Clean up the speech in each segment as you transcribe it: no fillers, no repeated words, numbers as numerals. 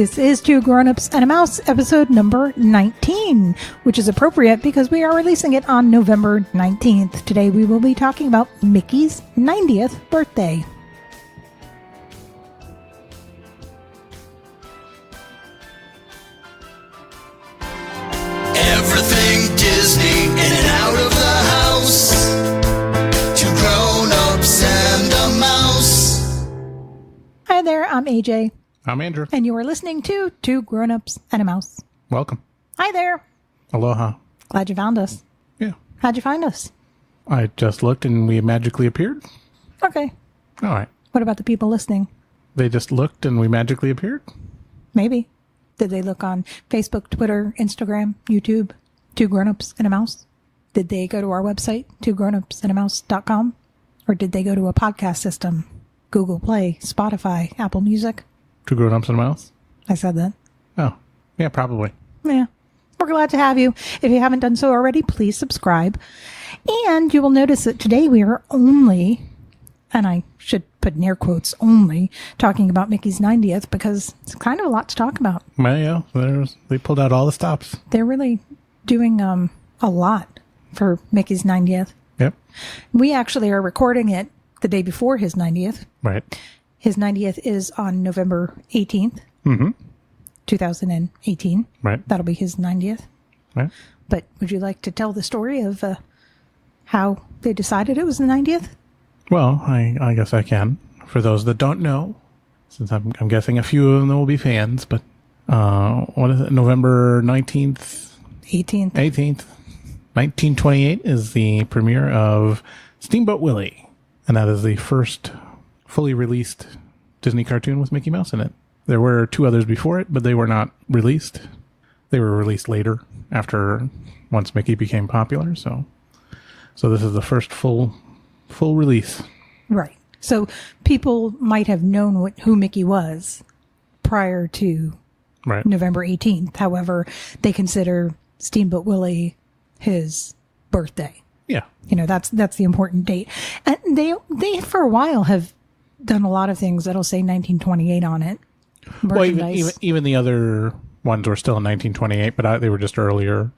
This is Two Grown-Ups and a Mouse, episode number 19, which is appropriate because we are releasing it on November 19th. Today we will be talking about Mickey's 90th birthday. Everything Disney in and out of the house. Two grown-ups and a mouse. Hi there, I'm AJ. I'm Andrew. And you are listening to Two Grown-Ups and a Mouse. Welcome. Hi there. Aloha. Glad you found us. Yeah. How'd you find us? I just looked and we magically appeared. Okay. All right. What about the people listening? They just looked and we magically appeared? Maybe. Did they look on Facebook, Twitter, Instagram, YouTube? Two Grown-Ups and a Mouse? Did they go to our website, twogrownupsandamouse.com? Or did they go to a podcast system? Google Play, Spotify, Apple Music? Two grown-ups and a mouse? I said that. Oh, yeah, probably. Yeah. We're glad to have you. If you haven't done so already, please subscribe. And you will notice that today we are only, and I should put in air quotes, only talking about Mickey's 90th because it's kind of a lot to talk about. Well, yeah, they pulled out all the stops. They're really doing a lot for Mickey's 90th. Yep. We actually are recording it the day before his 90th. Right. His 90th is on November 18th, 2018. Right. That'll be his 90th. Right. But would you like to tell the story of how they decided it was the 90th? Well, I guess I can. For those that don't know, since I'm guessing a few of them will be fans, but what is it? November 19th? 18th. 1928 is the premiere of Steamboat Willie. And that is the first fully released Disney cartoon with Mickey Mouse in it. There were two others before it, but they were not released. They were released later, once Mickey became popular. So this is the first full release. Right. So people might have known who Mickey was prior to November 18th. However, they consider Steamboat Willie his birthday. Yeah. You know, that's the important date. And they for a while have done a lot of things that'll say 1928 on it. Well, even the other ones were still in 1928, but they were just earlier.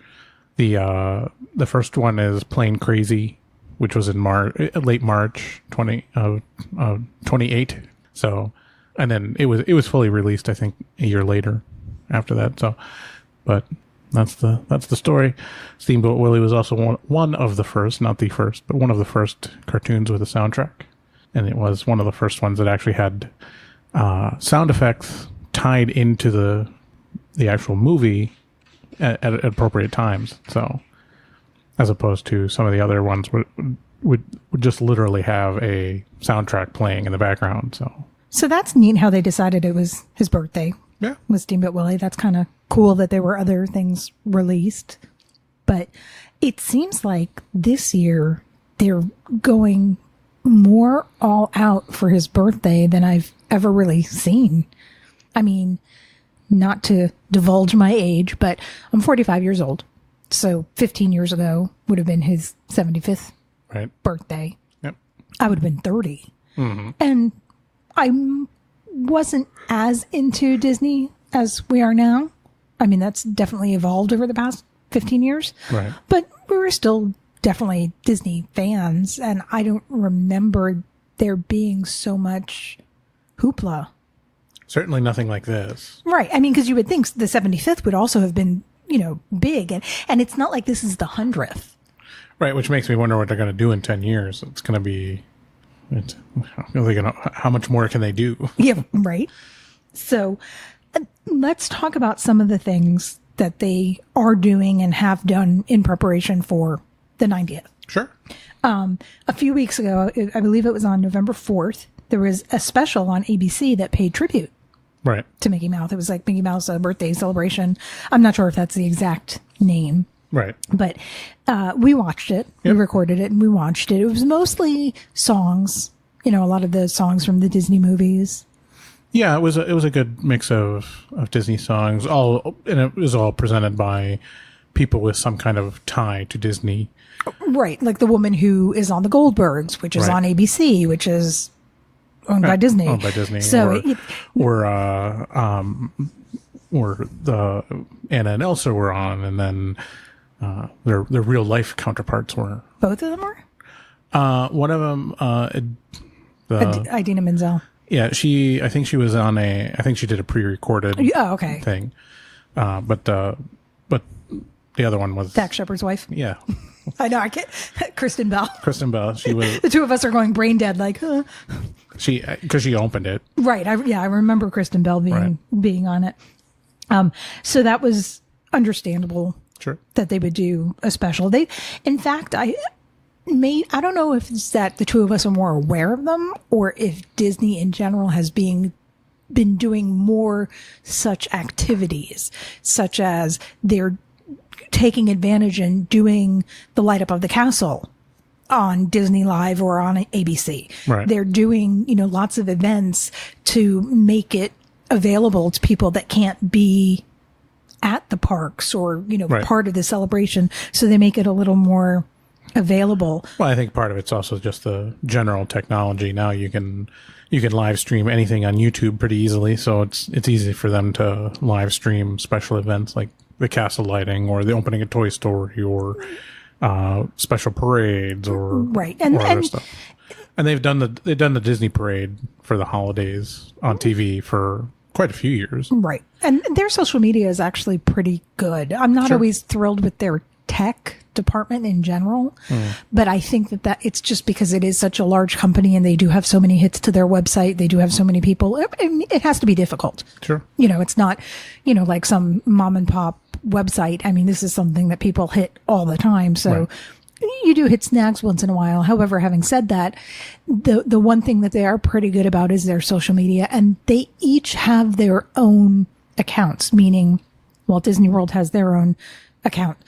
The first one is Plain Crazy, which was in late March 28. So, and then it was fully released, I think, a year later after that. So, but that's the story. Steamboat Willie was also one of the first, not the first, but one of the first cartoons with a soundtrack. And it was one of the first ones that actually had sound effects tied into the actual movie at appropriate times. So, as opposed to some of the other ones would just literally have a soundtrack playing in the background. So that's neat how they decided it was his birthday. Yeah. With Steamboat Willie. That's kind of cool that there were other things released. But it seems like this year they're going more all out for his birthday than I've ever really seen. I mean, not to divulge my age, but I'm 45 years old. So 15 years ago would have been his 75th birthday. Yep. I would have been 30. Mm-hmm. And I wasn't as into Disney as we are now. I mean, that's definitely evolved over the past 15 years. Right. But we were still definitely Disney fans, and I don't remember there being so much hoopla. Certainly nothing like this. Right. I mean, because you would think the 75th would also have been, big. And it's not like this is the 100th. Right, which makes me wonder what they're going to do in 10 years. It's going to be... how much more can they do? Yeah, right. So let's talk about some of the things that they are doing and have done in preparation for the 90th. Sure. A few weeks ago, I believe it was on November 4th, there was a special on ABC that paid tribute to Mickey Mouse. It was like Mickey Mouse birthday celebration. I'm not sure if that's the exact name. Right. But we watched it. Yep. We recorded it and we watched it. It was mostly songs, a lot of the songs from the Disney movies. Yeah, it was a good mix of Disney songs. And it was all presented by people with some kind of tie to Disney. Right, like the woman who is on the Goldbergs, which is on ABC, which is owned by Disney. Owned by Disney. So or the Anna and Elsa were on, and then their real life counterparts were. Both of them were? One of them, Idina Menzel. Yeah, I think she was on I think she did a pre-recorded okay. thing. But the other one was Dax Shepard's wife. Yeah. I know, I can't. Kristen Bell. She was. The two of us are going brain dead, like, huh. Because she opened it. Right. I remember Kristen Bell being on it. So that was understandable. Sure. That they would do a special. In fact, I don't know if it's that the two of us are more aware of them, or if Disney in general has been doing more such activities, such as they're taking advantage and doing the light up of the castle on Disney Live or on ABC. Right. They're doing, lots of events to make it available to people that can't be at the parks or, part of the celebration. So they make it a little more available. Well, I think part of it's also just the general technology. Now you can live stream anything on YouTube pretty easily. So it's easy for them to live stream special events like the castle lighting or the opening of Toy Story or special parades or other stuff. And they've done the Disney parade for the holidays on TV for quite a few years. Right. And their social media is actually pretty good. I'm not always thrilled with their tech department in general, but I think that it's just because it is such a large company and they do have so many hits to their website. They do have so many people. It has to be difficult. Sure. It's not, like some mom and pop website. I mean, this is something that people hit all the time. So you do hit snags once in a while. However, having said that, the one thing that they are pretty good about is their social media, and they each have their own accounts, meaning Walt Disney World has their own account.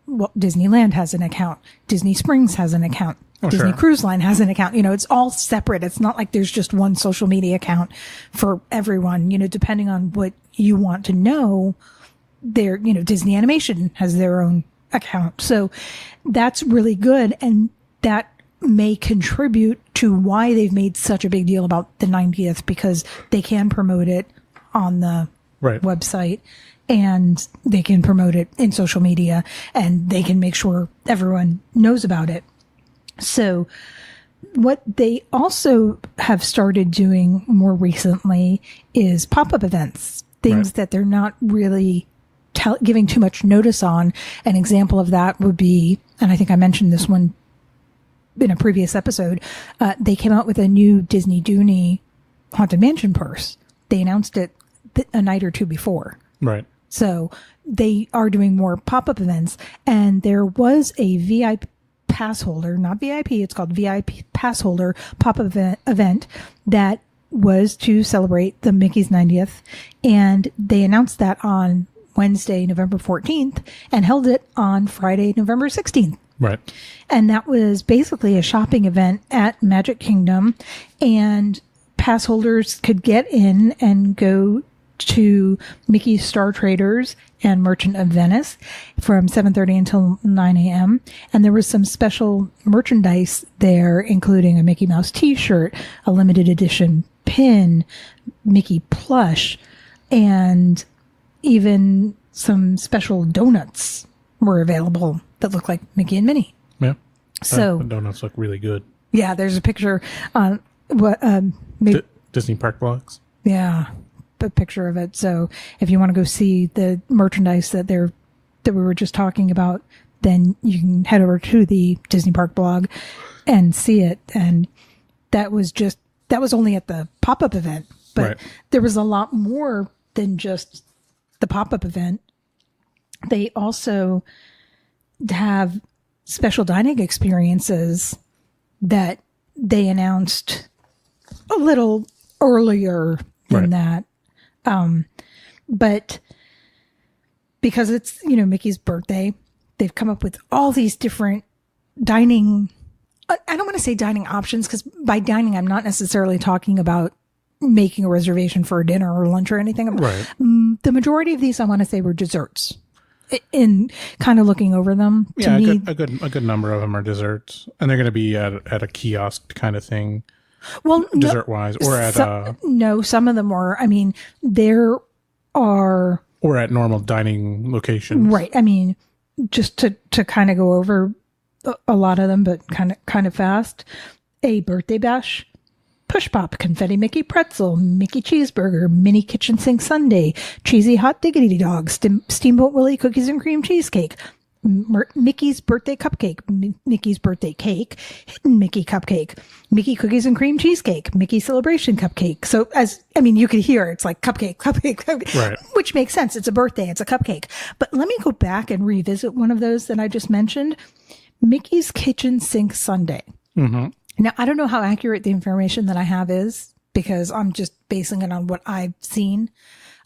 Well, Disneyland has an account. Disney Springs has an account. Disney Cruise Line has an account. It's all separate. It's not like there's just one social media account for everyone. Depending on what you want to know, Disney Animation has their own account. So that's really good. And that may contribute to why they've made such a big deal about the 90th, because they can promote it on the website. And they can promote it in social media, and they can make sure everyone knows about it. So what they also have started doing more recently is pop-up events, things that they're not really giving too much notice on. An example of that would be, and I think I mentioned this one in a previous episode, they came out with a new Disney Dooney Haunted Mansion purse. They announced it a night or two before. Right. So they are doing more pop-up events, and there was a VIP pass holder, not VIP, it's called VIP pass holder pop-up event that was to celebrate the Mickey's 90th. And they announced that on Wednesday, November 14th, and held it on Friday, November 16th. Right. And that was basically a shopping event at Magic Kingdom, and pass holders could get in and go to Mickey's Star Traders and Merchant of Venice from 7:30 until 9 a.m. And there was some special merchandise there, including a Mickey Mouse t-shirt, a limited edition pin, Mickey plush, and even some special donuts were available that look like Mickey and Minnie. Yeah. So the donuts look really good. Yeah, there's a picture on Disney Park Vlogs. Yeah. A picture of it. So if you want to go see the merchandise that we were just talking about, then you can head over to the Disney Park blog and see it. And that was only at the pop-up event, but there was a lot more than just the pop-up event. They also have special dining experiences that they announced a little earlier than that. But because it's, Mickey's birthday, they've come up with all these different dining. I don't want to say dining options, because by dining, I'm not necessarily talking about making a reservation for a dinner or lunch or anything. Right. The majority of these, I want to say, were desserts. In kind of looking over them, a good number of them are desserts, and they're going to be at a kiosk kind of thing. Well, dessert-wise, or at no, some of them were. I mean, there are or at normal dining locations, right. I mean, just to kind of go over a lot of them, but kind of fast. A birthday bash, push pop, confetti Mickey pretzel, Mickey cheeseburger, mini kitchen sink sundae, cheesy hot diggity dog, Steamboat Willie cookies and cream cheesecake, Mickey's birthday cupcake, Mickey's birthday cake, hidden Mickey cupcake, Mickey cookies and cream cheesecake, Mickey celebration cupcake. So you could hear it's like cupcake, right? Which makes sense. It's a birthday. It's a cupcake. But let me go back and revisit one of those that I just mentioned. Mickey's kitchen sink sundae. Mm-hmm. Now, I don't know how accurate the information that I have is because I'm just basing it on what I've seen.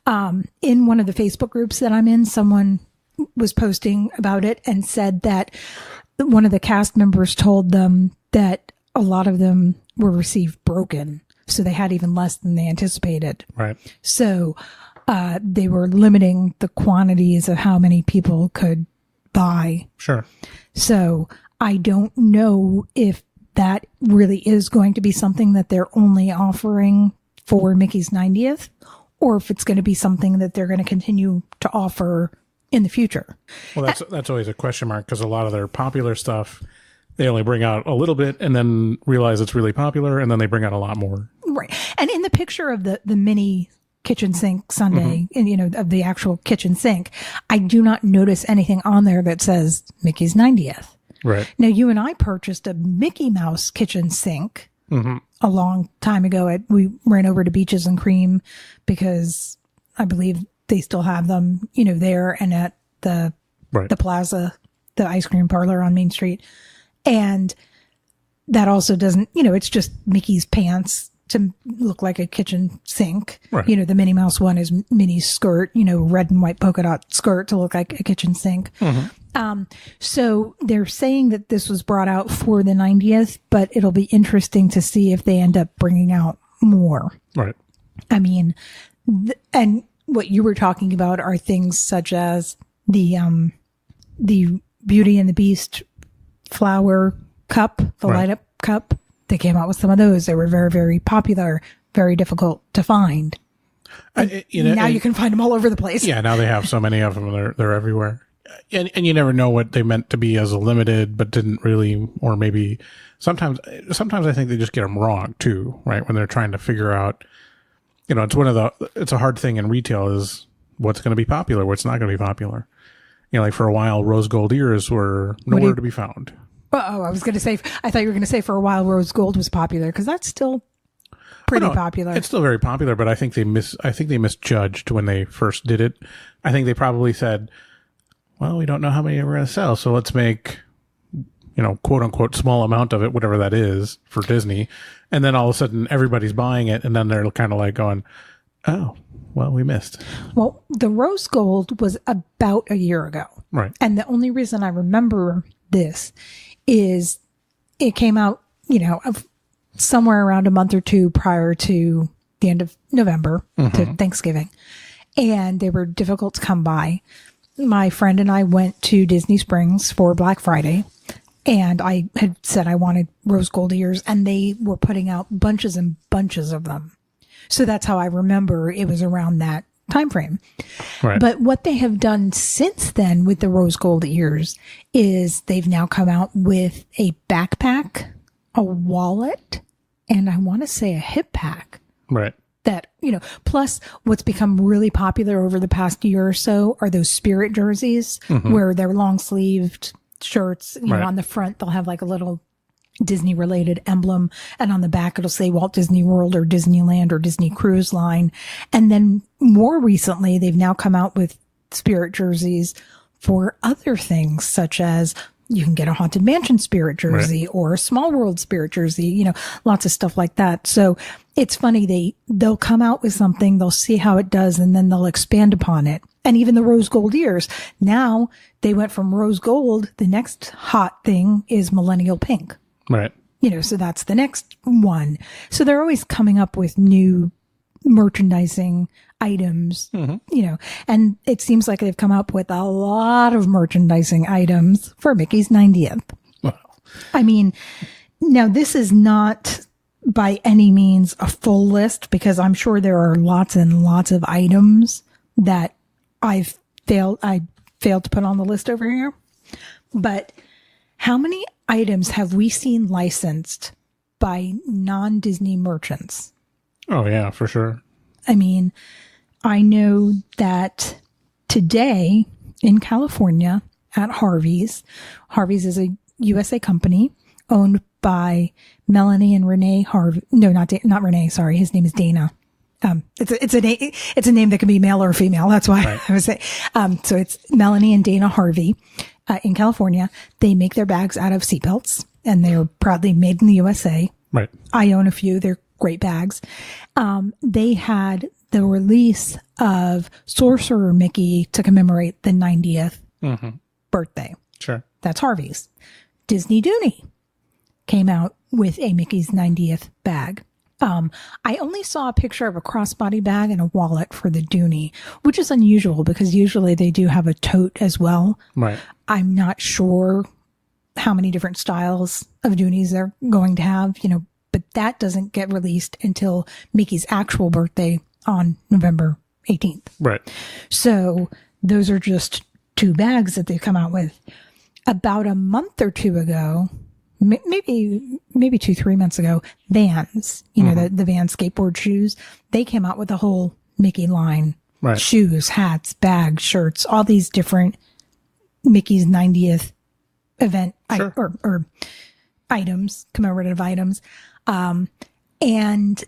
In one of the Facebook groups that I'm in, someone was posting about it and said that one of the cast members told them that a lot of them were received broken. So they had even less than they anticipated. Right. So they were limiting the quantities of how many people could buy. Sure. So I don't know if that really is going to be something that they're only offering for Mickey's 90th, or if it's going to be something that they're going to continue to offer in the future. Well, that's always a question mark because a lot of their popular stuff, they only bring out a little bit and then realize it's really popular, and then they bring out a lot more. Right. And in the picture of the mini kitchen sink sundae, and of the actual kitchen sink, I do not notice anything on there that says Mickey's 90th. Right. Now, you and I purchased a Mickey Mouse kitchen sink a long time ago. We ran over to Beaches and Cream because I believe they still have them, there and at the plaza, the ice cream parlor on Main Street. And that also doesn't, it's just Mickey's pants to look like a kitchen sink. Right. The Minnie Mouse one is Minnie's skirt, red and white polka dot skirt to look like a kitchen sink. So they're saying that this was brought out for the 90th, but it'll be interesting to see if they end up bringing out more. Right. I mean, and what you were talking about are things such as the Beauty and the Beast flower cup, the light up cup. They came out with some of those. They were very, very popular, very difficult to find. Now you can find them all over the place. Yeah, now they have so many of them. They're everywhere. And you never know what they meant to be as a limited, but didn't really, or maybe sometimes I think they just get them wrong too, right? When they're trying to figure out, it's a hard thing in retail is what's going to be popular, what's not going to be popular. Like for a while, rose gold ears were nowhere to be found. Oh, I was going to say, I thought you were going to say for a while rose gold was popular because that's still pretty popular. It's still very popular, but I think they misjudged when they first did it. I think they probably said, well, we don't know how many we're going to sell, so let's make, quote unquote, small amount of it, whatever that is for Disney. And then all of a sudden everybody's buying it. And then they're kind of like going, oh, well, we missed. Well, the rose gold was about a year ago. Right. And the only reason I remember this is it came out, somewhere around a month or two prior to the end of November to Thanksgiving. And they were difficult to come by. My friend and I went to Disney Springs for Black Friday, and I had said I wanted rose gold ears, and they were putting out bunches and bunches of them. So that's how I remember it was around that time frame. Right. But what they have done since then with the rose gold ears is they've now come out with a backpack, a wallet, and I want to say a hip pack. Right. That, plus what's become really popular over the past year or so are those Spirit jerseys where they're long sleeved shirts, on the front, they'll have like a little Disney related emblem. And on the back, it'll say Walt Disney World or Disneyland or Disney Cruise Line. And then more recently, they've now come out with Spirit jerseys for other things, such as you can get a Haunted Mansion Spirit jersey or a Small World Spirit jersey, lots of stuff like that. So it's funny. They'll come out with something, they'll see how it does, and then they'll expand upon it. And even the rose gold ears. Now they went from rose gold. The next hot thing is millennial pink. Right. So that's the next one. So they're always coming up with new merchandising items, and it seems like they've come up with a lot of merchandising items for Mickey's 90th. Wow. I mean, now this is not by any means a full list because I'm sure there are lots and lots of items that I failed to put on the list over here. But how many items have we seen licensed by non-Disney merchants? Oh, yeah, for sure. I mean, I know that today in California at Harvey's is a USA company owned by Melanie and Renee Harvey. No, not Renee. Sorry. His name is Dana. It's a name that can be male or female. That's why right. I was saying. So it's Melanie and Dana Harvey, in California. They make their bags out of seatbelts and they're proudly made in the USA. Right. I own a few. They're great bags. They had the release of Sorcerer Mickey to commemorate the 90th birthday. Sure. That's Harvey's. Disney Dooney came out with a Mickey's 90th bag. I only saw a picture of a crossbody bag and a wallet for the Dooney, which is unusual because usually they do have a tote as well. Right. I'm not sure how many different styles of Doonies they're going to have, but that doesn't get released until Mickey's actual birthday on November 18th. Right. So those are just two bags that they've come out with. About a month or two ago, maybe 2-3 months ago, Vans, the Vans skateboard shoes, they came out with a whole Mickey line. Right. Shoes, hats, bags, shirts, all these different Mickey's 90th event sure. or items, commemorative items. And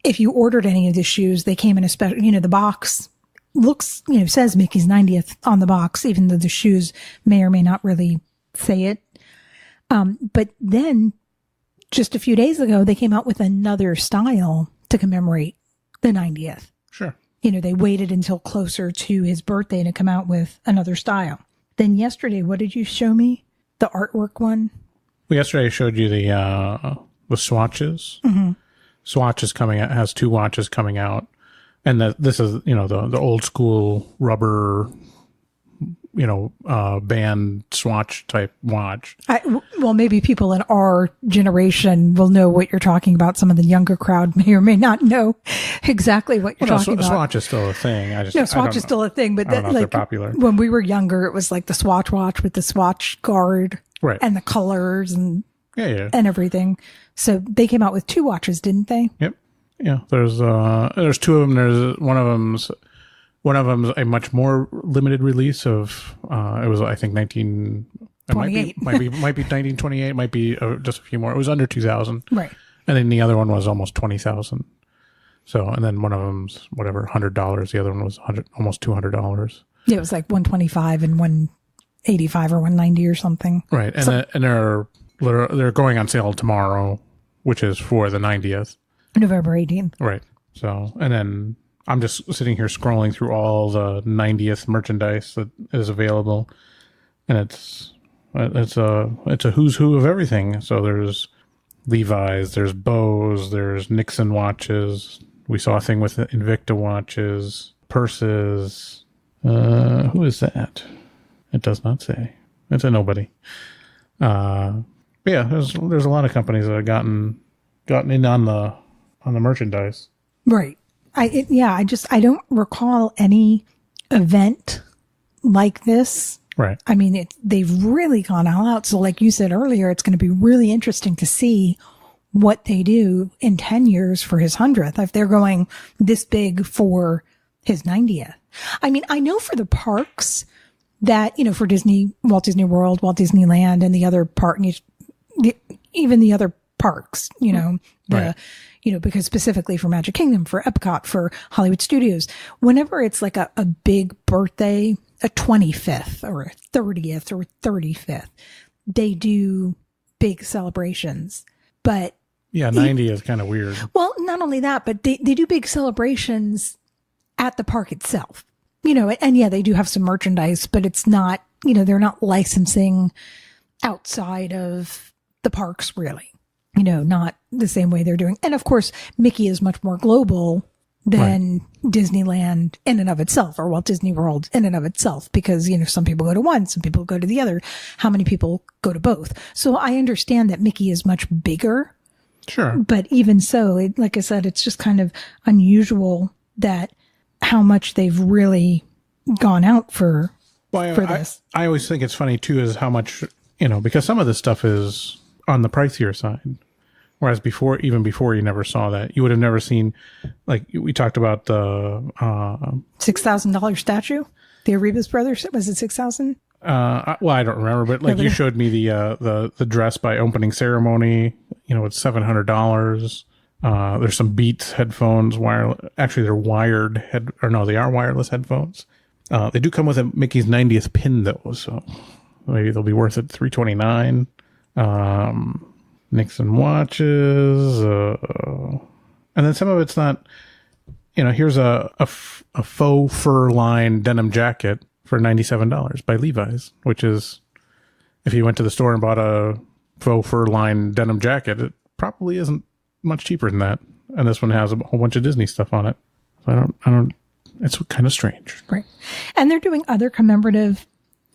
if you ordered any of the shoes, they came in a special, the box looks, says Mickey's 90th on the box, even though the shoes may or may not really say it. But then just a few days ago, they came out with another style to commemorate the 90th. Sure. They waited until closer to his birthday to come out with another style. Then yesterday, what did you show me? The artwork one? Well, yesterday I showed you the swatches. Mm-hmm. Swatch is coming out, has 2 watches coming out. And this is, the old school rubber, band swatch type watch. Well, maybe people in our generation will know what you're talking about. Some of the younger crowd may or may not know exactly what you're talking about. Swatch is still a thing. Swatch is still a thing, but they're popular. When we were younger, it was like the Swatch watch with the Swatch guard, right, and the colors and and everything. So they came out with 2 watches, didn't they? Yep. Yeah. There's 2 of them. There's one of them's a much more limited release of, it was, I think, 28. might be 1928, might be just a few more. It was under 2,000. Right. And then the other one was almost 20,000. So, and then one of them's whatever, $100. The other one was almost $200. Yeah, it was like 125 and 185 or 190 or something. Right. And they're going on sale tomorrow, which is for the 90th. November 18th. Right. So, and then I'm just sitting here scrolling through all the 90th merchandise that is available, and it's a who's who of everything. So there's Levi's, there's Bose, there's Nixon watches. We saw a thing with Invicta watches, purses. Who is that? It does not say. It's a nobody. Yeah, there's a lot of companies that have gotten in on the merchandise. Right. I don't recall any event like this. Right. I mean, they've really gone all out. So like you said earlier, it's going to be really interesting to see what they do in 10 years for his 100th, if they're going this big for his 90th. I mean, I know for the parks that, for Disney, Walt Disney World, Walt Disneyland, and the other even the other parks, right. Because specifically for Magic Kingdom, for Epcot, for Hollywood Studios, whenever it's like a big birthday, a 25th or a 30th or 35th, they do big celebrations. But yeah, 90 is kind of weird. Well, not only that, but they do big celebrations at the park itself, and yeah, they do have some merchandise, but it's not, they're not licensing outside of the parks really. Not the same way they're doing. And of course, Mickey is much more global than Disneyland in and of itself, or Walt Disney World in and of itself, because, some people go to one, some people go to the other. How many people go to both? So I understand that Mickey is much bigger, Sure. But even so, like I said, it's just kind of unusual that how much they've really gone out for this. I always think it's funny too is how much, because some of this stuff is on the pricier side. Whereas even before you never saw that. You would have never seen, like we talked about the $6,000 statue. The Arribas brothers, was it 6,000? Well, I don't remember, but like you showed me the dress by opening ceremony. It's $700. There's some Beats headphones. Actually, they're wired they are wireless headphones. They do come with a Mickey's 90th pin though, so maybe they'll be worth it. $329. Nixon watches, and then some of it's not. Here's a faux fur lined denim jacket for $97 by Levi's, which is, if you went to the store and bought a faux fur lined denim jacket, it probably isn't much cheaper than that. And this one has a whole bunch of Disney stuff on it. So I don't. It's kind of strange, right? And they're doing other commemorative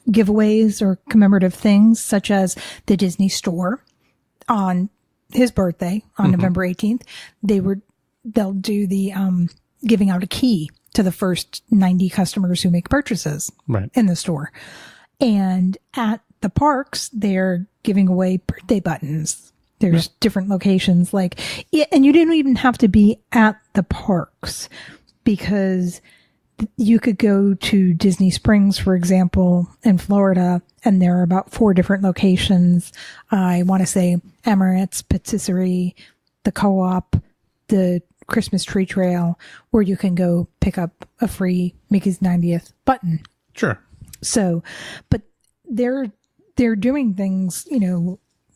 giveaways or commemorative things, such as the Disney Store. On his birthday, on November 18th, they'll do the giving out a key to the first 90 customers who make purchases in the store. And at the parks, they're giving away birthday buttons. There's different locations and you didn't even have to be at the parks, because you could go to Disney Springs, for example, in Florida, and there are about 4 different locations. I want to say Emirates, Patisserie, the Co-op, the Christmas Tree Trail, where you can go pick up a free Mickey's 90th button. Sure. So, but they're doing things,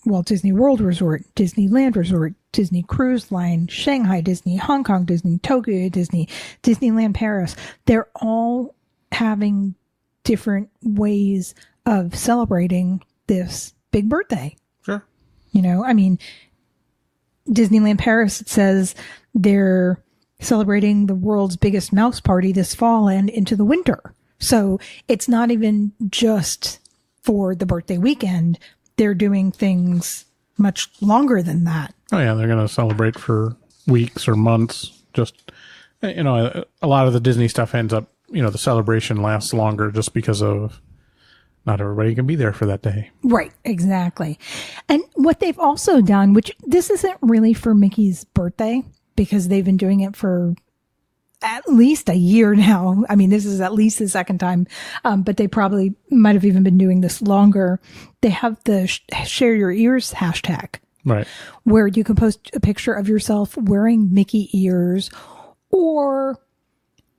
Walt Disney World Resort, Disneyland Resort, Disney Cruise Line, Shanghai Disney, Hong Kong Disney, Tokyo Disney, Disneyland Paris. They're all having different ways of celebrating this big birthday. Sure. Disneyland Paris, it says they're celebrating the world's biggest mouse party this fall and into the winter. So it's not even just for the birthday weekend. They're doing things much longer than that. Oh yeah, they're going to celebrate for weeks or months. Just, a lot of the Disney stuff ends up, the celebration lasts longer just because of not everybody can be there for that day. Right, exactly. And what they've also done, which this isn't really for Mickey's birthday, because they've been doing it for at least a year now. I mean, this is at least the second time, but they probably might have even been doing this longer. They have the Share Your Ears hashtag. Right. Where you can post a picture of yourself wearing Mickey ears or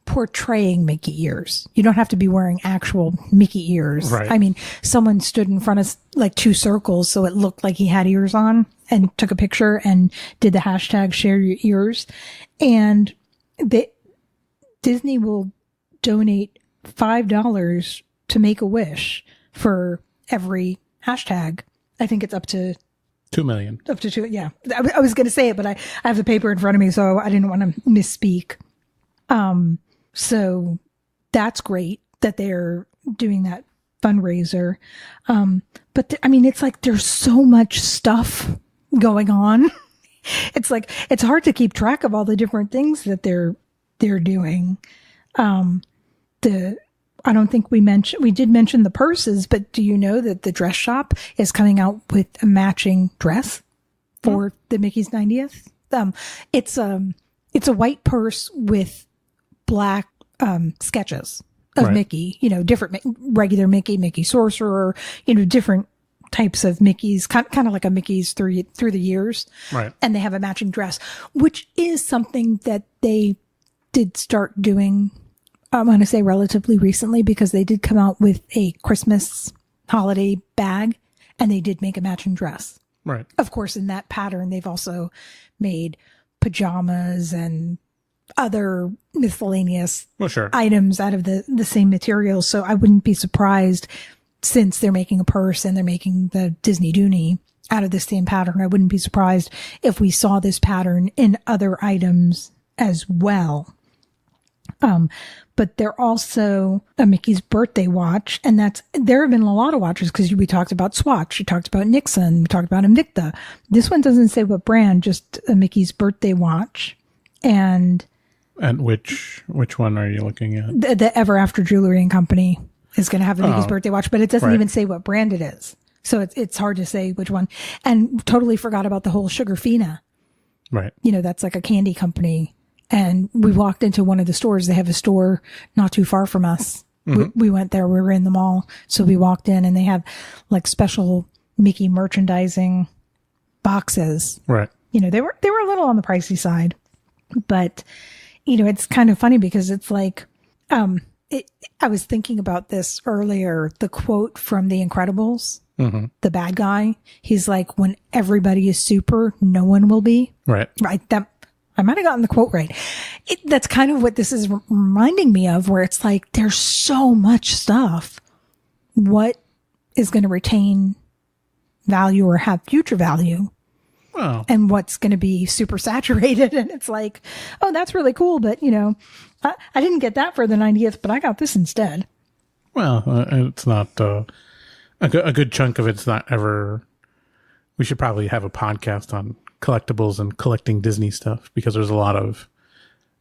portraying Mickey ears. You don't have to be wearing actual Mickey ears. Right. I mean, someone stood in front of 2 circles so it looked like he had ears on and took a picture and did the hashtag Share Your Ears. And Disney will donate $5 to Make-A-Wish for every hashtag. I think it's up to 2 million. Up to 2, yeah. I was going to say it, but I have the paper in front of me, so I didn't want to misspeak. So that's great that they're doing that fundraiser. But it's like there's so much stuff going on. It's like it's hard to keep track of all the different things that they're doing. I don't think we did mention the purses, but do you know that the dress shop is coming out with a matching dress for the Mickey's 90th? It's a white purse with black sketches of Mickey, different regular Mickey Sorcerer, different types of Mickeys, kind of like a Mickey's through the years. Right. And they have a matching dress, which is something that they did start doing, I want to say relatively recently, because they did come out with a Christmas holiday bag and they did make a matching dress. Right. Of course, in that pattern, they've also made pajamas and other miscellaneous items out of the same materials. So I wouldn't be surprised, since they're making a purse and they're making the Disney Dooney out of the same pattern, I wouldn't be surprised if we saw this pattern in other items as well. But they're also a Mickey's birthday watch. And there have been a lot of watches because we talked about Swatch, you talked about Nixon, we talked about Invicta. This one doesn't say what brand, just a Mickey's birthday watch. And which one are you looking at? The Ever After Jewelry and Company is going to have a Mickey's birthday watch, but it doesn't even say what brand it is. So it's hard to say which one. And totally forgot about the whole Sugarfina. Right. That's like a candy company. And we walked into one of the stores. They have a store not too far from us. Mm-hmm. We went there. We were in the mall. So we walked in and they have like special Mickey merchandising boxes. Right. They were a little on the pricey side, but it's kind of funny because it's like, I was thinking about this earlier, the quote from The Incredibles, the bad guy. He's like, when everybody is super, no one will be. Right. Right. I might have gotten the quote right. That's kind of what this is reminding me of, where it's like, there's so much stuff. What is going to retain value or have future value? Wow. And what's going to be super saturated. And it's like, oh, that's really cool. But, I didn't get that for the 90th, but I got this instead. Well, it's not a good chunk of it's not ever. We should probably have a podcast on collectibles and collecting Disney stuff, because there's a lot of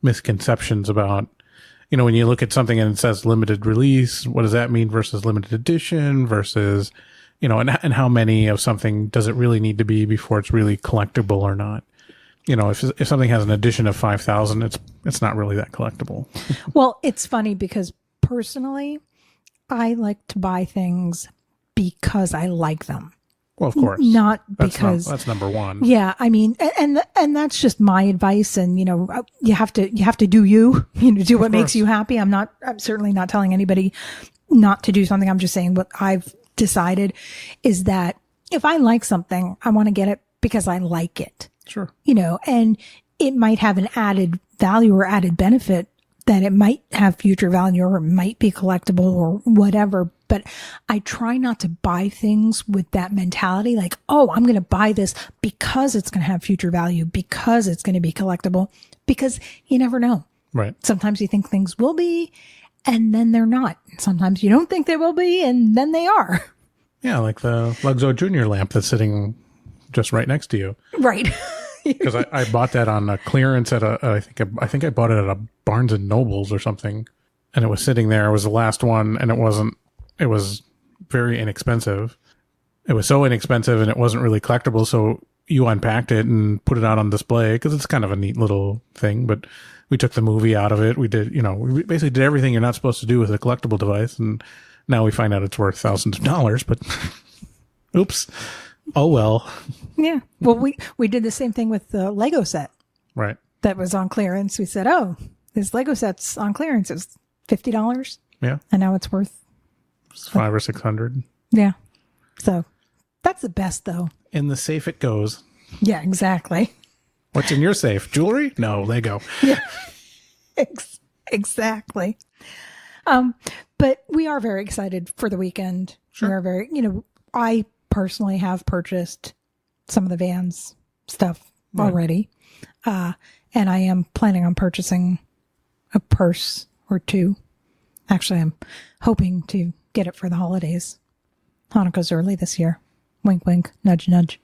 misconceptions about, when you look at something and it says limited release, what does that mean versus limited edition versus, and how many of something does it really need to be before it's really collectible or not? If something has an edition of 5,000, it's not really that collectible. Well, it's funny because personally, I like to buy things because I like them. Well, of course. Not because that's number one. Yeah, I mean, and that's just my advice. And you have to do you. Do what makes you happy. I'm certainly not telling anybody not to do something. I'm just saying what I've decided is that if I like something, I want to get it because I like it. Sure. And it might have an added value or added benefit that it might have future value or it might be collectible or whatever. But I try not to buy things with that mentality, like, oh, I'm going to buy this because it's going to have future value, because it's going to be collectible, because you never know. Right. Sometimes you think things will be and then they're not. Sometimes you don't think they will be and then they are. Yeah, like the Luxo Junior lamp that's sitting just right next to you. Right. Because I bought that on a clearance at I think I bought it at a Barnes and Nobles or something, and it was sitting there. It was the last one, and it was very inexpensive. It was so inexpensive, and it wasn't really collectible. So you unpacked it and put it out on display because it's kind of a neat little thing. But we took the movie out of it. We did, we basically did everything you're not supposed to do with a collectible device, and now we find out it's worth thousands of dollars. But oops. Oh, well. Yeah. Well, we did the same thing with the Lego set. Right. That was on clearance. We said, oh, this Lego set's on clearance. It's $50. Yeah. And now it's worth $500 or $600. Yeah. So that's the best, though. In the safe it goes. Yeah, exactly. What's in your safe? Jewelry? No, Lego. Yeah. Exactly. But we are very excited for the weekend. Sure. We are very, I personally have purchased some of the Vans stuff already. And I am planning on purchasing a purse or two. Actually, I'm hoping to get it for the holidays. Hanukkah's early this year. Wink, wink, nudge, nudge.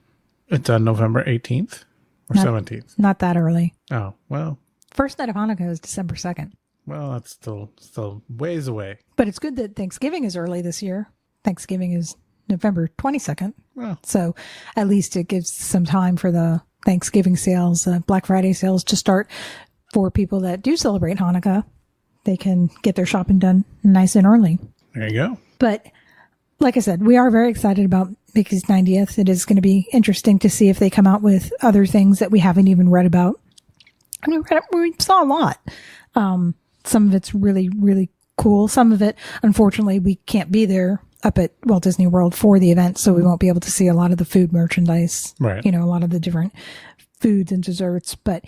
It's on November 18th or 17th? Not that early. Oh, well. First night of Hanukkah is December 2nd. Well, that's still ways away. But it's good that Thanksgiving is early this year. Thanksgiving is November 22nd. Well. So at least it gives some time for the Thanksgiving sales, Black Friday sales to start for people that do celebrate Hanukkah. They can get their shopping done nice and early. There you go. But like I said, we are very excited about Mickey's 90th. It is going to be interesting to see if they come out with other things that we haven't even read about. I mean, we saw a lot. Some of it's really, really cool. Some of it, unfortunately, we can't be there up at Walt Disney World for the event, so we won't be able to see a lot of the food merchandise, right? A lot of the different foods and desserts, but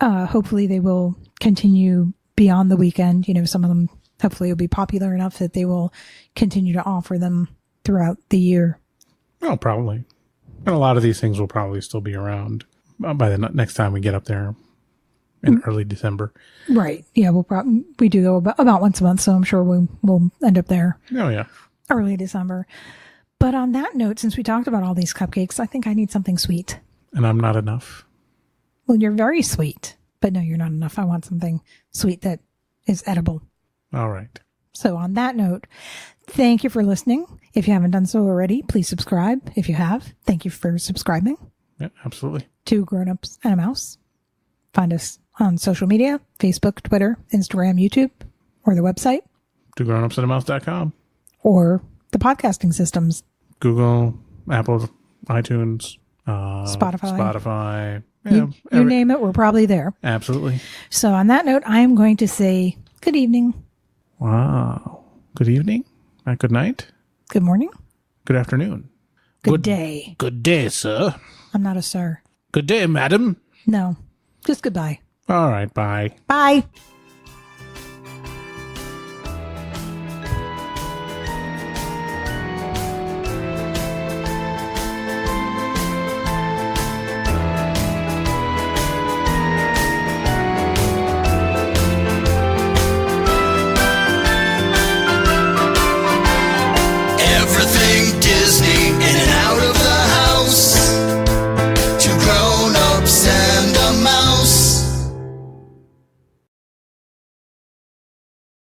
hopefully they will continue beyond the weekend. Some of them hopefully will be popular enough that they will continue to offer them throughout the year. Well, probably. And a lot of these things will probably still be around by the next time we get up there. in early December. Right. Yeah, we do go about once a month, so I'm sure we'll end up there Oh, yeah. early December. But on that note, since we talked about all these cupcakes, I think I need something sweet. And I'm not enough. Well, you're very sweet, but no, you're not enough. I want something sweet that is edible. All right. So on that note, thank you for listening. If you haven't done so already, please subscribe. If you have, thank you for subscribing. Yeah, absolutely. To Grown Ups and a Mouse. Find us on social media, Facebook, Twitter, Instagram, YouTube, or the website. To grownupsandamouse.com. Or the podcasting systems. Google, Apple, iTunes, Spotify. Yeah, you name it, we're probably there. Absolutely. So on that note, I am going to say good evening. Wow. Good evening. Good night. Good morning. Good afternoon. Good day. Good day, sir. I'm not a sir. Good day, madam. No, just goodbye. All right, bye. Bye.